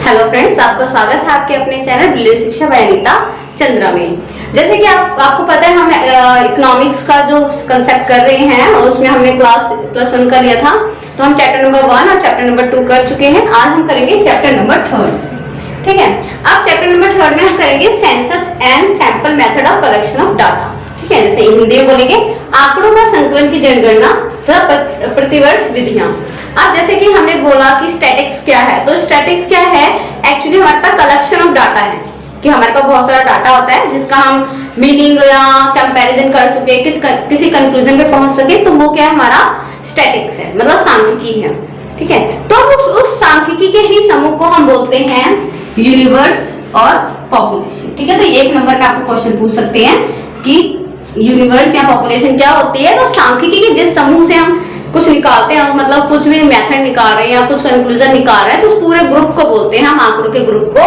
Hello friends, आपका स्वागत है आपके अपने चैनल बिल्ली शिक्षा बाय अनीता चंद्रा में। जैसे कि आपको पता है, हम इकोनॉमिक्स का जो कंसेप्ट कर रहे हैं और उसमें हमने क्लास +1 का लिया था, तो हम चैप्टर नंबर 1 और चैप्टर नंबर 2 कर चुके हैं। आज हम करेंगे चैप्टर नंबर 3। ठीक है, अब चैप्टर नंबर 3 में हम करेंगे census and sample method of collection of data. ठीक है, जैसे हिंदी में बोलेंगे आंकड़ों का संकलन की जनगणना तथा प्रतिवर्ष विधियां। अब जैसे कि हमने बोला कि स्टैटिक्स क्या है, तो स्टैटिक्स क्या है, एक्चुअली हमारे पास कलेक्शन ऑफ डाटा है कि हमारे पास बहुत सारा डाटा होता है जिसका हम मीनिंग या कंपैरिजन कर सके, किसी कंक्लूजन पे पहुंच सके, तो वो क्या है, हमारा स्टैटिक्स है, मतलब सांख्यिकी है। ठीक है, तो उस सांख्यिकी के ही समूह को हम बोलते हैं यूनिवर्स और पॉपुलेशन। ठीक है, तो एक नंबर का आपको क्वेश्चन पूछ सकते हैं कि यूनिवर्स या पॉपुलेशन क्या होती है। तो सांख्यिकी के जिस समूह से हम कुछ निकालते हैं, मतलब कुछ भी मेथड निकाल रहे हैं या कुछ कंक्लूजन निकाल रहे हैं, तो उस पूरे ग्रुप को बोलते हैं हम, आंकड़ों के ग्रुप को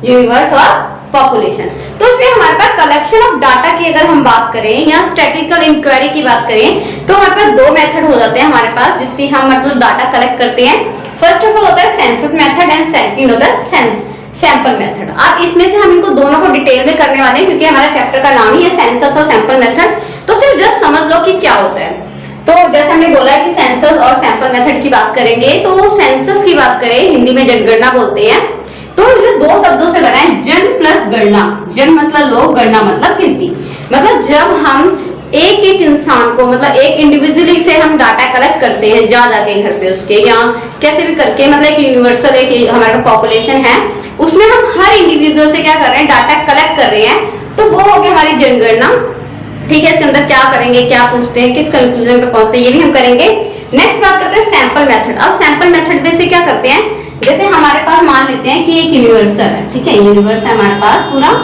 यूनिवर्स और पॉपुलेशन। तो इसमें हमारे पास कलेक्शन ऑफ डाटा की अगर हम बात करें या स्टैटिस्टिकल इंक्वायरी की बात करें, तो हमारे पास दो मेथड हो जाते हैं हमारे पास जिससे हम मतलब डाटा कलेक्ट करते हैं। फर्स्ट ऑफ ऑल होता है सेंसस मेथड एंड सेकंड होता है सैंपल मेथड। अब इसमें से हम इनको दोनों को डिटेल में करने वाले हैं क्योंकि हमारा चैप्टर का नाम ही है सेंसस और सैंपल मेथड। तो सिर्फ जस्ट समझ लो कि क्या होता है। तो जैसे हमने बोला है कि सेंसस और सैंपल मेथड की बात करेंगे, तो सेंसस की बात करें, हिंदी में जनगणना बोलते हैं। तो ये दो शब्दों से बना है, जन प्लस गणना। जन मतलब लोग, गणना मतलब गिनती। मतलब जब हम एक एक इंसान को, मतलब एक इंडिविजुअली से हम डाटा कलेक्ट करते हैं, जा जाके घर पे उसके या कैसे भी करके, मतलब एक यूनिवर्सल एक हमारा पॉपुलेशन है, उसमें हम हर इंडिविजुअल से क्या कर रहे हैं, डाटा कलेक्ट कर रहे हैं, तो वो हो गया हमारी जनगणना। ठीक है, इसके अंदर क्या करेंगे, क्या पूछते हैं, किस कंक्लूजन पे पहुंचते हैं, ये भी हम करेंगे। नेक्स्ट बात करते हैं सैंपल मेथड। अब सैंपल मेथड में से क्या करते हैं, जैसे हमारे पास मान लेते हैं कि एक यूनिवर्सल है। ठीक है, यूनिवर्स है हमारे पास पूरा।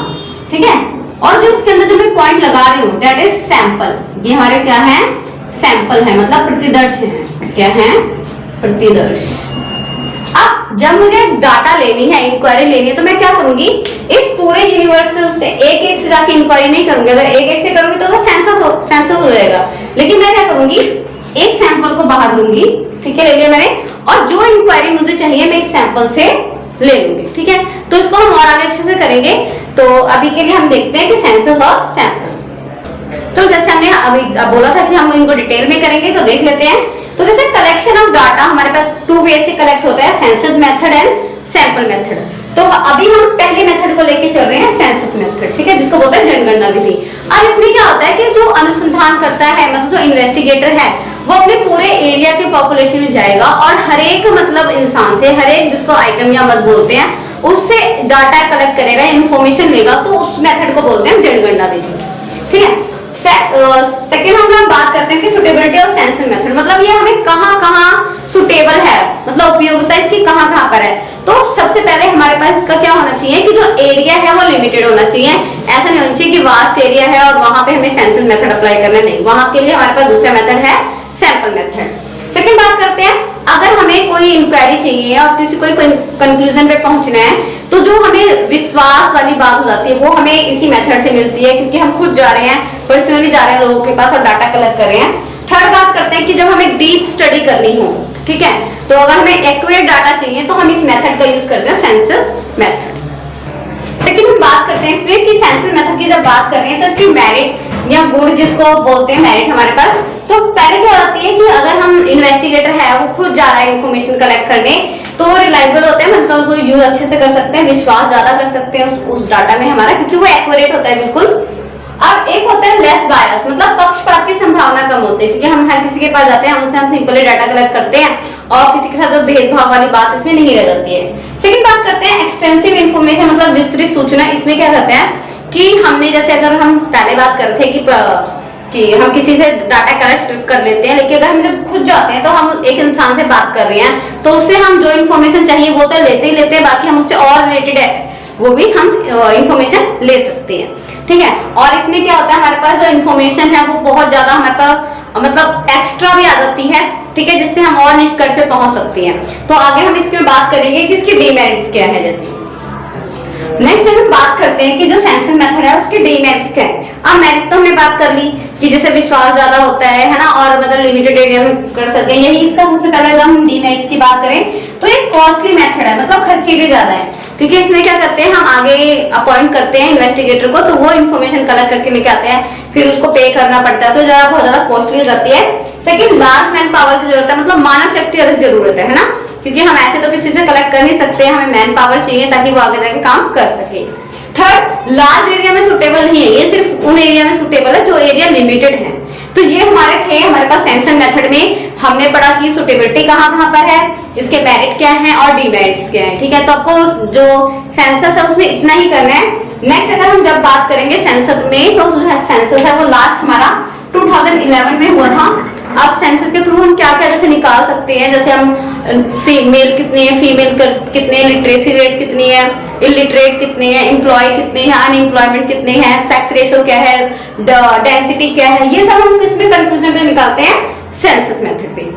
ठीक है, और जो इसके अंदर जो मैं पॉइंट लगा रही हूँ दैट इज सैंपल। ये हमारे क्या है, सैंपल है, मतलब प्रतिदर्श है। क्या है, प्रतिदर्श। अब जब मुझे डाटा लेनी है, इंक्वायरी लेनी है, तो मैं क्या करूंगी, इस पूरे यूनिवर्सल से एक एक से जाके इंक्वायरी नहीं करूंगी। अगर एक एक से करूंगी तो वो सेंसस हो जाएगा। लेकिन मैं क्या करूंगी, एक सैंपल को बाहर लूंगी। ठीक है, ले लिया मैंने, और जो इंक्वायरी मुझे चाहिए मैं एक सैंपल से ले लूंगी। ठीक है, तो इसको हम और आगे अच्छे से करेंगे। तो अभी के लिए हम देखते हैं कि सेंसस और सैंपल। तो जैसे हमने अभी बोला था कि हम इनको डिटेल में करेंगे, तो देख लेते हैं। तो जैसे कलेक्शन ऑफ डाटा हमारे पास 2 वे से कलेक्ट होता है, census method and sample method. तो अभी हम पहले मेथड को लेके चल रहे हैं, सेंसस मेथड। ठीक है, जिसको बोलते हैं जनगणना विधि। अब इसमें क्या होता है कि जो अनुसंधान करता है, मतलब जो इन्वेस्टिगेटर है, वो अपने पूरे एरिया के पॉपुलेशन में जाएगा और हर एक मतलब इंसान से, हर एक जिसको आइटम या मत बोलते हैं, उससे डाटा कलेक्ट करेगा, इन्फॉर्मेशन लेगा, तो उस मेथड को बोलते हैं जनगणना विधि। ठीक है, सेकेंड हम बात करते हैं कि सुटेबिलिटी ऑफ सेंसस मेथड, मतलब ये हमें कहाँ सुटेबल है, मतलब उपयोगिता इसकी कहाँ पर है। तो सबसे पहले हमारे पास इसका क्या होना चाहिए कि जो एरिया है वो लिमिटेड होना चाहिए। ऐसा नहीं होना चाहिए कि वास्ट एरिया है और वहां पे हमें सेंसस मेथड अप्लाई करना, नहीं। वहां के लिए हमारे पास दूसरा मेथड है सैंपल मेथड। सेकेंड बात करते हैं, अगर हमें कोई इंक्वायरी चाहिए और किसी कोई कंक्लूजन पे पहुंचना है, तो जो हमें विश्वास वाली बात हो जाती है वो हमें इसी मेथड से मिलती है, क्योंकि हम खुद जा रहे हैं, पर्सनली जा रहे हैं लोगों के पास और डाटा कलेक्ट कर रहे हैं। थर्ड बात करते हैं कि जब हमें डीप स्टडी करनी हो, ठीक है, तो अगर हमें एक्यूरेट डाटा चाहिए तो हम इस मेथड का यूज करते हैं, सेंसस मेथड। सेकंड हम बात करते हैं इसमें कि सेंसस मेथड की जब बात कर रहे हैं तो इसकी मेरिट या गुण जिसको बोलते हैं मेरिट हमारे पास, तो पहले क्या होती है कि अगर हम इन्वेस्टिगेटर है, वो खुद जा रहा है इन्फॉर्मेशन कलेक्ट करने, तो रिलायबल होते हैं, मतलब उसको यूज अच्छे से कर सकते हैं, विश्वास ज्यादा कर सकते हैं उस डाटा में हमारा, क्योंकि वो एक्यूरेट होता है बिल्कुल। अब एक होता है लेस बायस, मतलब पक्षपात की संभावना कम होती है, क्योंकि हम हर किसी के पास जाते हैं, उनसे हम सिंपली डाटा कलेक्ट करते हैं और किसी के साथ जो भेदभाव वाली बात इसमें नहीं रह जाती है। सेकंड बात करते हैं एक्सटेंसिव इंफॉर्मेशन, मतलब विस्तृत सूचना। इसमें क्या करते हैं कि हमने जैसे अगर हम पहले बात कर रहे थे कि हम किसी से डाटा कलेक्ट कर लेते हैं, लेकिन अगर हम जब खुद जाते हैं तो हम एक इंसान से बात कर रहे हैं, तो उससे हम जो इन्फॉर्मेशन चाहिए वो तो लेते ही लेते हैं, बाकी हम उससे और रिलेटेड है वो भी हम इंफॉर्मेशन ले सकते हैं। ठीक है, और इसमें क्या होता है, हमारे पास जो इन्फॉर्मेशन है वो बहुत ज्यादा हमारे पास मतलब एक्स्ट्रा भी आ जाती है। ठीक है, जिससे हम और निष्कर्ष पे पहुंच सकते हैं। तो आगे हम इसमें बात करेंगे कि इसके डीमेरिट्स क्या है। जैसे नेक्स्ट हम बात करते हैं कि जो सेंसस मेथड है उसके डीमेरिट्स क्या है। अब मेरिट तो हमने बात कर ली कि जैसे विश्वास ज्यादा होता है ना, और मतलब लिमिटेड एरिया में कर सके। यही इसका सबसे पहले अगर हम डीमेरिट्स की बात करें तो ये कॉस्टली मेथड है, मतलब खर्चीले ज्यादा है, क्योंकि इसमें क्या करते हैं हम आगे अपॉइंट करते हैं इन्वेस्टिगेटर को, तो वो इन्फॉर्मेशन कलेक्ट करके लेके आते हैं, फिर उसको पे करना पड़ता है, तो जरा बहुत ज्यादा कॉस्टली हो जाती है। सेकंड, लार्ज मैन पावर की जरूरत है, मतलब मानव शक्ति अधिक जरूरत है ना, क्योंकि हम ऐसे तो किसी से कलेक्ट कर नहीं सकते, हमें मैन पावर चाहिए ताकि वो आगे जाके काम कर सके। थर्ड, लार्ज एरिया में सुटेबल नहीं है, ये सिर्फ उन एरिया में सुटेबल है जो एरिया लिमिटेड है। तो ये हमारे पास सेंसर मेथड में हमने पढ़ा कि सुटेबिलिटी कहाँ कहाँ पर है, इसके मेरिट क्या है और डीमेरिट्स क्या है, ठीक है। तो आपको जो सेंसस है उसमें इतना ही करना है। नेक्स्ट अगर हम जब बात करेंगे सेंसस में, तो जो सेंसस है वो लास्ट हमारा 2011 में हुआ था। अब सेंसस के थ्रू हम क्या क्या जैसे निकाल सकते हैं, जैसे हम मेल कितने हैं, फीमेल कितने हैं, लिटरेसी रेट कितनी है, इलिटरेट कितने हैं, एम्प्लॉय कितने हैं, अनएम्प्लॉयमेंट कितने हैं, सेक्स रेशियो क्या है, डेंसिटी क्या है, ये सब हम किसमें कंक्लूजन में निकालते हैं, सेंसस मेथड पे।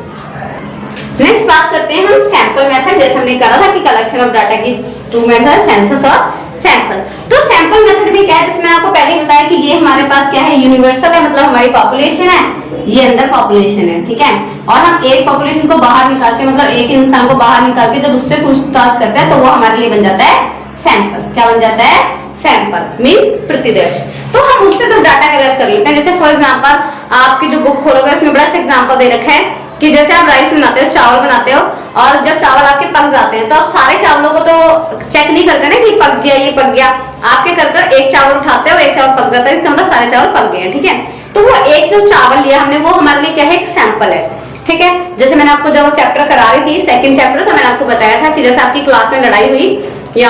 नेक्स्ट बात करते हैं हम सैंपल मेथड। जैसे हमने कहा था कि कलेक्शन ऑफ डाटा की टू मेथड, सेंसस और सैंपल। तो सैंपल मेथड में क्या है, जिसमें आपको पहले ही बताया कि ये हमारे पास क्या है, यूनिवर्सल है, मतलब हमारी पॉपुलेशन है, ये अंदर पॉपुलेशन है, ठीक है। और हम एक पॉपुलेशन को बाहर निकाल के, मतलब एक इंसान को बाहर निकाल के जब उससे पूछताछ करते हैं तो वो हमारे लिए बन जाता है सैंपल। क्या बन जाता है, सैंपल मीन्स प्रतिदर्श। तो हम उससे तो डाटा कलेक्ट कर लेते हैं। जैसे फॉर एग्जांपल आपकी जो बुक खोलोगे उसमें बड़ा अच्छा एग्जांपल दे रखा है कि जैसे आप राइस बनाते हो, चावल बनाते हो, और जब चावल आपके पक जाते हैं तो आप सारे चावलों को तो चेक नहीं करते ना कि पक गया, ये पक गया। आप क्या करते हो, एक चावल उठाते हो, एक चावल पक जाता है, इसका मतलब सारे चावल पक गए हैं, ठीक है। तो वो एक जो चावल लिया हमने, वो हमारे लिए क्या है, एक सैंपल है, ठीक है। जैसे मैंने आपको जब चैप्टर करा रही थी, सेकंड चैप्टर, तो मैंने आपको बताया था कि जैसे आपकी क्लास में लड़ाई हुई या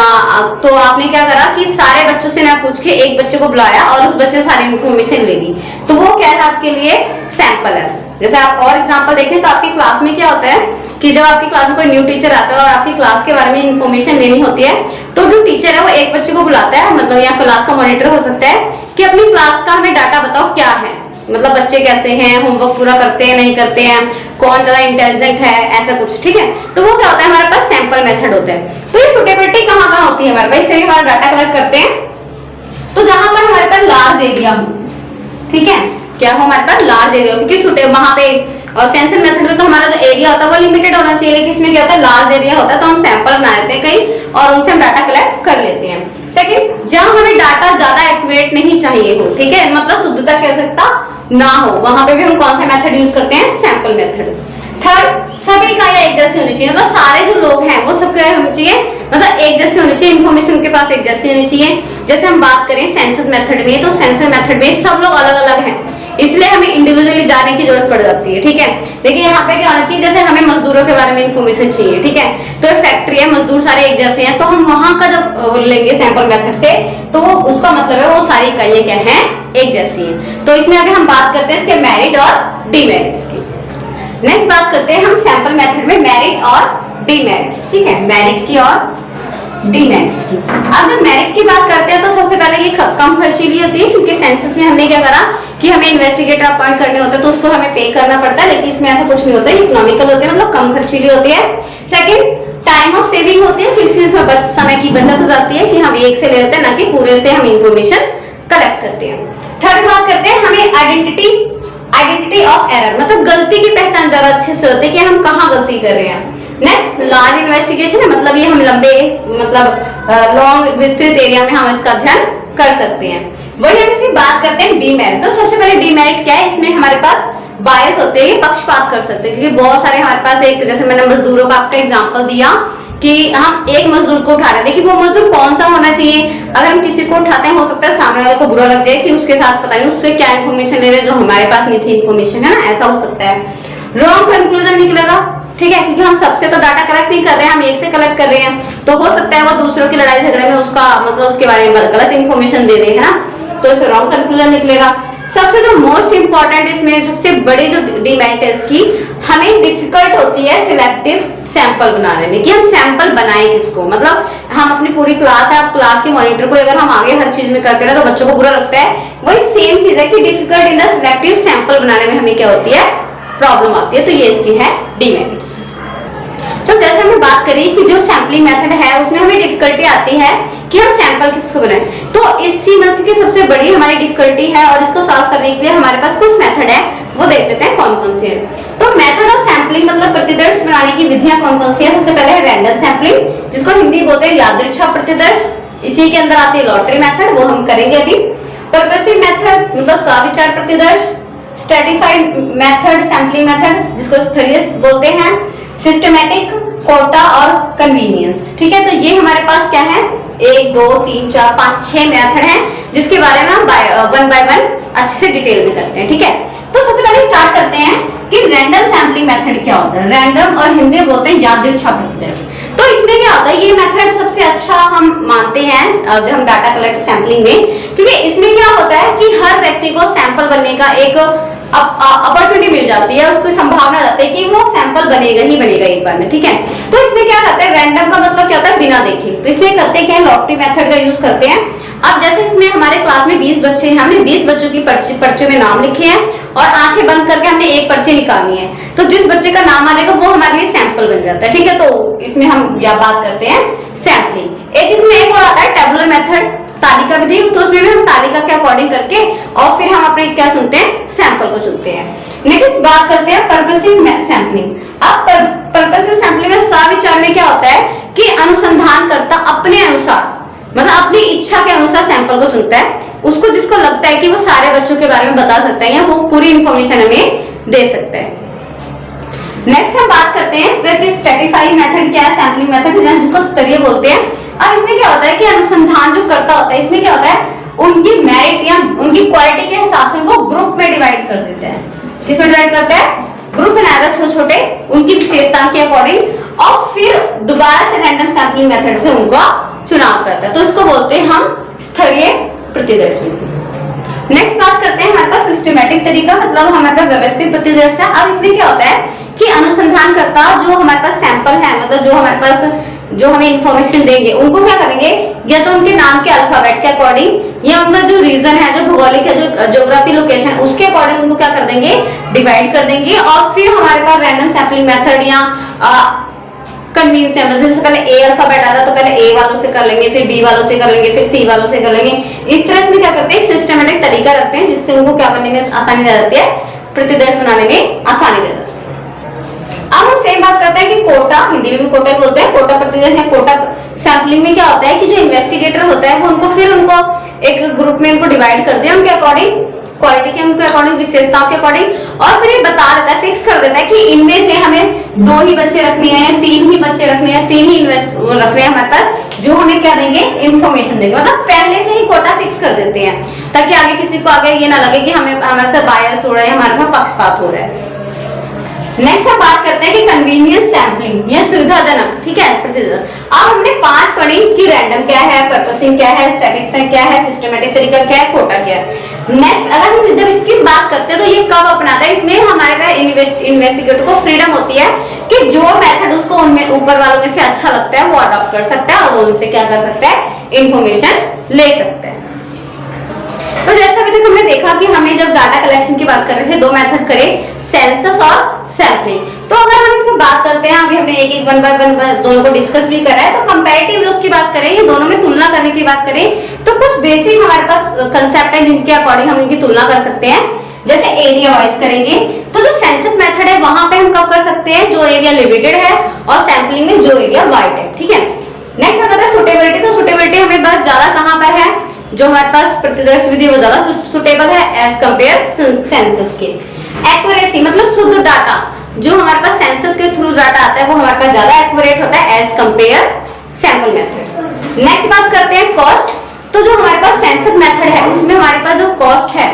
तो आपने क्या करा कि सारे बच्चों से ना पूछ के एक बच्चे को बुलाया और उस बच्चे से सारी इन्फॉर्मेशन ले ली, तो वो क्या है आपके लिए सैंपल है। जैसे आप और एग्जांपल देखें तो आपकी क्लास में क्या होता है कि जब आपकी क्लास में कोई न्यू टीचर आता है और आपकी क्लास के बारे में इन्फॉर्मेशन लेनी होती है, तो जो टीचर है वो एक बच्चे को बुलाता है, मतलब यहाँ क्लास का मॉनिटर हो सकता है, कि अपनी क्लास का हमें डाटा बताओ क्या है, मतलब बच्चे कैसे हैं, होमवर्क पूरा करते हैं नहीं करते हैं, कौन ज्यादा इंटेलिजेंट है, ऐसा कुछ, ठीक है। तो वो क्या होता है, हमारे पास सैंपल मेथड होता है। तो ये सुटेबिलिटी कहाँ कहाँ होती है हमारे पास, इससे हमारा डाटा कलेक्ट करते हैं। तो जहां पर हमारे पास लार्ज एरिया हो, ठीक है, क्या हो हमारे पास लार्ज एरिया, क्योंकि वहां पे और सेंसर मेथड में तो हमारा जो एरिया होता है वो लिमिटेड होना चाहिए, लेकिन इसमें क्या होता है, लार्ज एरिया होता है, तो हम सैंपल बना लेते हैं कहीं और उनसे हम डाटा कलेक्ट कर लेते हैं। सेकंड, जहां हमें डाटा ज्यादा एक्यूरेट नहीं चाहिए हो, ठीक है, मतलब शुद्धता की आवश्यकता ना हो, वहां पे भी हम कौन सा मेथड यूज करते हैं, सैंपल मेथड। थर्ड, सभी का एक जैसी होनी चाहिए, मतलब सारे जो लोग हैं वो सब क्या होनी चाहिए, मतलब एक जैसी होनी चाहिए, इन्फॉर्मेशन उनके पास एक जैसी होनी चाहिए। जैसे हम बात करें सेंसस मेथड में, तो सेंसस मेथड में सब लोग अलग अलग हैं, इसलिए हमें इंडिविजुअली जाने की जरूरत पड़ जाती है, ठीक है। लेकिन यहाँ पे क्या होना चाहिए, जैसे हमें मजदूरों के बारे में इन्फॉर्मेशन चाहिए, ठीक है, तो फैक्ट्री है, मजदूर सारे एक जैसे हैं, तो हम वहां का जब लेंगे सैंपल मेथड से, तो वो उसका मतलब है वो सारी इकाइयां क्या है, एक जैसी हैं। तो इसमें अगर हम बात करते हैं इसके मेरिट और डीमेरिट्स की। नेक्स्ट बात करते हैं हम सैंपल मेथड में मेरिट और डीमेरिट्स, ठीक है, मेरिट की और डीमेरिट्स की। अब जब मेरिट की बात करते हैं तो सबसे पहले ये कम खर्चीली होती है, क्योंकि सेंसस में हमने क्या करा कि हमें इन्वेस्टिगेटर अपॉइंट करने होते हैं तो उसको हमें पे करना पड़ता है, लेकिन इसमें ऐसा कुछ नहीं होता है, इकोनॉमिकल होते हैं, मतलब कम खर्चीली होती है। सेकंड, टाइम ऑफ सेविंग होती है, क्योंकि इसमें समय की बचत हो जाती है कि हम एक से ले लेते हैं, ना कि पूरे से हम इंफॉर्मेशन कलेक्ट करते हैं। थर्ड बात करते हैं हमें आइडेंटिटी ऑफ एरर, मतलब गलती की पहचान ज्यादा अच्छे से होती है कि हम कहाँ गलती कर रहे हैं। नेक्स्ट, लार्ज इन्वेस्टिगेशन है, मतलब ये हम लंबे, मतलब लॉन्ग विस्तृत एरिया में हम इसका अध्ययन कर सकते हैं। वही हम इसकी बात करते हैं डीमेरिट। तो सबसे पहले डीमेरिट क्या है, इसमें हमारे पास बायस होते हैं, ये पक्षपात कर सकते हैं, क्योंकि बहुत सारे हमारे पास एक, जैसे मैंने मजदूरों का आपका एग्जांपल दिया कि हम एक मजदूर को उठा रहे हैं, देखिए वो मजदूर कौन सा होना चाहिए। अगर हम किसी को उठाते हैं, हो सकता है सामने वाले को बुरा लग जाए कि उसके साथ पता नहीं उससे क्या इन्फॉर्मेशन ले रहे हैं जो हमारे पास नहीं थी इन्फॉर्मेशन, है ना, ऐसा हो सकता है। रॉन्ग कंक्लूजन निकलेगा, ठीक है, क्योंकि हम सबसे तो डाटा कलेक्ट नहीं कर रहे हैं, हम एक से कलेक्ट कर रहे हैं, तो हो सकता है वो दूसरों की लड़ाई झगड़े में उसका मतलब उसके बारे में गलत इन्फॉर्मेशन दे दे, है ना, तो इससे रॉन्ग कंक्लूजन निकलेगा। सबसे जो मोस्ट इंपॉर्टेंट इसमें सबसे बड़ी जो डीमेरिट है इसकी, हमें डिफिकल्ट होती है सिलेक्टिव सैंपल बनाने में, कि हम सैंपल बनाएं किसको, मतलब हम अपनी पूरी क्लास है, आप क्लास के मॉनिटर को अगर हम आगे हर चीज में करते रहे तो बच्चों को बुरा लगता है। वही सेम चीज है कि difficult in the selective sample बनाने में हमें क्या होती है, प्रॉब्लम आती है, तो ये इसकी है डीमेरिट्स। तो जैसे हमने बात करी कि जो सैम्पलिंग मेथड है उसमें हमें डिफिकल्टी आती है है कि हम सैंपल किसको बनाएं। तो इसी मतलब की सबसे बड़ी हमारी डिफिकल्टी है और इसको सॉल्व करने के लिए हमारे पास कुछ मेथड है, वो देख लेते हैं कौन कौन से है। तो मेथड ऑफ सैंपलिंग मतलब प्रतिदर्श बनाने की विधियां कौन कौन सी है। सबसे पहले है रैंडम सैंपलिंग, जिसको हिंदी बोलते हैं यादृच्छा प्रतिदर्श। इसी के अंदर आती है लॉटरी मेथड, वो हम करेंगे अभी। पर्पसिव मेथड मतलब सविचार प्रतिदर्श। स्ट्रेटिफाइड मेथड सैंपलिंग मेथड, जिसको स्थलीय बोलते हैं। सिस्टमैटिक, कोटा और कन्वीनियंस। ठीक है, तो ये हमारे पास क्या है, 1 2 3 4 5 6 मेथड हैं, जिसके बारे में हम वन बाय वन अच्छे से डिटेल में करते हैं। ठीक है, तो सबसे पहले स्टार्ट करते हैं कि रैंडम सैंपलिंग मेथड क्या होता है। रैंडम और हिंदी बोलते हैं यादृच्छा प्रतिदर्श। तो इसमें क्या होता है, ये मेथड सबसे अच्छा हम मानते हैं जब हम डाटा कलेक्ट सैंपलिंग में, क्योंकि इसमें क्या होता है कि हर व्यक्ति को सैंपल बनने का एक अपॉर्चुनिटी मिल जाती है, उसको संभावना रहती है कि वो सैंपल बनेगा ही बनेगा एक बार में। ठीक है, तो इसमें क्या करते हैं, रैंडम का मतलब क्या होता है, बिना देखे। तो इसमें करते क्या है, लॉटरी मेथड का यूज करते हैं। अब जैसे इसमें हमारे क्लास में 20 बच्चे हैं, हमने 20 बच्चों की पर्चे में नाम लिखे हैं और आंखें बंद करके हमने एक पर्ची निकालनी है। तो जिस बच्चे का नाम आएगा वो हमारे लिए सैंपल बन जाता है। ठीक है, तो इसमें हम यह बात करते हैं सैंपलिंग। इसमें एक और आता है टेबुलर मेथड, तालिका विधि। तो उसमें भी हम तालिका के अकॉर्डिंग करके और फिर हम अपने क्या सुनते हैं, सैंपल को चुनते हैं। नेक्स्ट बात करते हैं पर्पसिव सैंपलिंग। अब पर्पसिव सैंपलिंग में सविचार में क्या होता है कि अनुसंधानकर्ता अपने अनुसार मतलब अपनी इच्छा के अनुसार सैंपल को चुनता है, उसको जिसको लगता है कि वो सारे बच्चों के बारे में बता सकता है या वो पूरी इंफॉर्मेशन हमें दे सकता है। नेक्स्ट हम बात करते हैं स्ट्रेटिफाइड मेथड क्या है, सैंपलिंग मेथड जिसको स्तरीय बोलते हैं। और इसमें क्या होता है कि अनुसंधान जो करता होता है, इसमें क्या होता है, उनकी मेरिट या उनकी क्वालिटी के हिसाब से उनको ग्रुप में डिवाइड कर देते हैं। किसमें डिवाइड करते हैं, ग्रुप बनाया छोटे छोटे उनकी विशेषता के अकॉर्डिंग, और फिर दोबारा से रैंडम सैंपलिंग मेथड से उनका चुनाव करता है। तो इसको बोलते हैं हम स्तरीय प्रतिदर्श विधि। नेक्स्ट बात करते हैं हमारे पास सिस्टमैटिक तरीका, मतलब हमारे पास व्यवस्थित प्रतिदर्श है। अब इसमें क्या होता है कि अनुसंधानकर्ता जो हमारे पास सैंपल है, मतलब जो हमारे पास जो हमें इंफॉर्मेशन देंगे, उनको क्या करेंगे, या तो उनके नाम के अल्फाबेट के अकॉर्डिंग या उनका जो रीजन है, जो भौगोलिक है, जो ज्योग्राफी लोकेशन, उसके अकॉर्डिंग उनको क्या कर देंगे, डिवाइड कर देंगे। और फिर हमारे पास रैंडम सैंपलिंग मेथड या कन्वीनियंस है, जैसे पहले ए अल्फाबेट आता है तो पहले ए वालों से कर लेंगे, फिर बी वालों से कर लेंगे, फिर सी वालों से कर लेंगे। इस तरह से क्या करते हैं, सिस्टमैटिक तरीका रखते हैं, जिससे उनको क्या करने में आसानी रह जाती है, प्रतिदर्श बनाने में आसानी रह जाती है। अब हम सेम बात करते हैं कि कोटा, हिंदी में भी कोटा बोलते हैं, कोटा प्रतिदर्श है। कोटा सैंपलिंग में क्या होता है कि जो इन्वेस्टिगेटर होता है वो उनको फिर उनको एक ग्रुप में उनको डिवाइड कर दिया उनके अकॉर्डिंग, क्वालिटी के उनके अकॉर्डिंग, विशेषताओं के अकॉर्डिंग, और फिर ये बता देता है, फिक्स कर देता है कि इनमें से हमें 2 ही बच्चे रखने हैं, 3 ही बच्चे रखने हैं, 3 ही रखने हैं हमारे पास, जो हमें क्या देंगे, इन्फॉर्मेशन देंगे। मतलब पहले से ही कोटा फिक्स कर देते हैं, ताकि आगे किसी को आगे ये ना लगे कि हमें हमारे से बायस हो रहा है, हमारे पास पक्षपात हो रहा है। नेक्स्ट हम बात करते हैं कि कन्वीनियंस सैंपलिंग या सुविधाजनक। ठीक है, अब हमने 5 पढ़ी कि रैंडम क्या है, पर्पसिंग क्या है, स्टैटिस्टिक्स क्या है, सिस्टमैटिक तरीका क्या है, कोटा क्या है। नेक्स्ट अगर हम जब इसकी बात करते हैं तो ये कब अपनाता है, इसमें हमारे पास इन्वेस्टिगेटर को फ्रीडम होती है कि जो मेथड उसको उनमें ऊपर वालों में से अच्छा लगता है वो अडॉप्ट कर सकता है और वो उनसे क्या कर सकता है, इंफॉर्मेशन ले सकता है। तो जैसा अभी तक हमने देखा कि हमें जब डाटा कलेक्शन की बात कर रहे थे, 2 मेथड करे, सेंसस और सैंपलिंग। तो अगर हम इसमें बात करते हैं, अभी हमने एक वन बाय वन दोनों को डिस्कस भी करा है, तो कंपैरेटिव लुक की बात करें, ये दोनों में तुलना करने की बात करें, तो कुछ बेसिक हमारे पास कंसेप्ट है जिनके अकॉर्डिंग हम इनकी तुलना कर सकते हैं। जैसे एरिया वाइज करेंगे तो जो सेंसस मेथड है वहां पे हम कब कर सकते हैं, जो एरिया लिमिटेड है, और सैंपलिंग में जो एरिया वाइड है। ठीक है, नेक्स्ट आता है सुटेबिलिटी। तो सुटेबिलिटी हमें बहुत ज्यादा कहां पर है, जो हमारे पास प्रतिदर्श विधि वो ज्यादा सुटेबल है एज कंपेयर सेंसस के। एक्यूरेसी मतलब शुद्ध डाटा, जो हमारे पास सेंसस के थ्रू डाटा आता है वो हमारे पास ज्यादा एक्यूरेट होता है as compare sample method. Next बात करते हैं कॉस्ट। तो जो हमारे पास सेंसस मेथड है उसमें हमारे पास जो कॉस्ट है,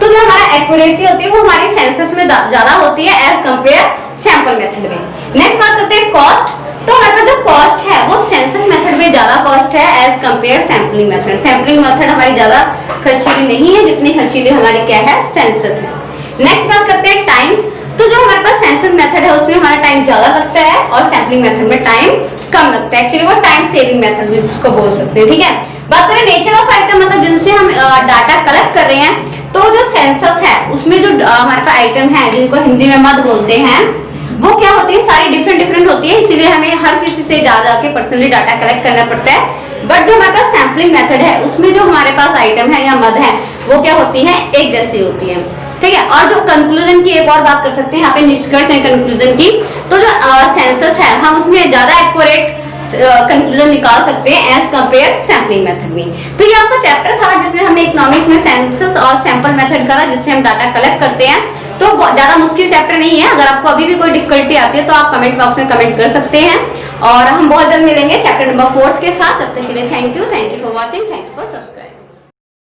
तो जो हमारा एक्यूरेसी होती है वो हमारी सेंसस में ज्यादा होती है एज कंपेयर सैंपल मेथड में। नेक्स्ट बात करते हैं कॉस्ट। तो हमारे पास जो कॉस्ट है वो सेंसस मेथड में ज्यादा कॉस्ट है as compare sampling method. Sampling method हमारी ज्यादा खर्चीली नहीं है जितनी खर्चीली हमारी क्या है, सेंसस है। नेक्स्ट बात करते हैं टाइम। तो जो हमारे पास सेंसस मेथड है उसमें हमारा टाइम ज्यादा लगता है और सैंपलिंग मेथड में टाइम कम लगता है। एक्चुअली वो टाइम सेविंग मेथड भी उसको बोल सकते हैं। ठीक है, बात करें नेचर ऑफ आइटम, मतलब जिनसे हम डाटा कलेक्ट कर रहे हैं, तो जो सेंसस है उसमें जो हमारे पास आइटम है जिनको हिंदी में मद बोलते हैं, वो क्या होती है, सारी डिफरेंट होती है, इसीलिए हमें हर किसी से जाके पर्सनली डाटा कलेक्ट करना पड़ता है। बट जो हमारे पास सैम्पलिंग मेथड है उसमें जो हमारे पास आइटम है या मद है वो क्या होती है, एक जैसी होती है, ठीक है। और जो कंक्लूजन की एक और बात कर सकते हैं यहाँ पे, निष्कर्ष है कंक्लूजन की, तो जो सेंसस है हम उसमें ज्यादा एक्यूरेट कंक्लूजन निकाल सकते हैं एज कंपेयर सैम्पलिंग मेथड में। तो ये आपका चैप्टर था जिसमें हमने इकोनॉमिक्स में सेंसस और सैंपल मेथड करा, जिससे हम डाटा कलेक्ट करते हैं। तो ज्यादा मुश्किल चैप्टर नहीं है, अगर आपको अभी भी कोई डिफिकल्टी आती है तो आप कमेंट बॉक्स में कमेंट कर सकते हैं। और हम बहुत जल्द मिलेंगे चैप्टर नंबर 4 के साथ। तब तक के लिए thank you for watching, thank you for subscribe.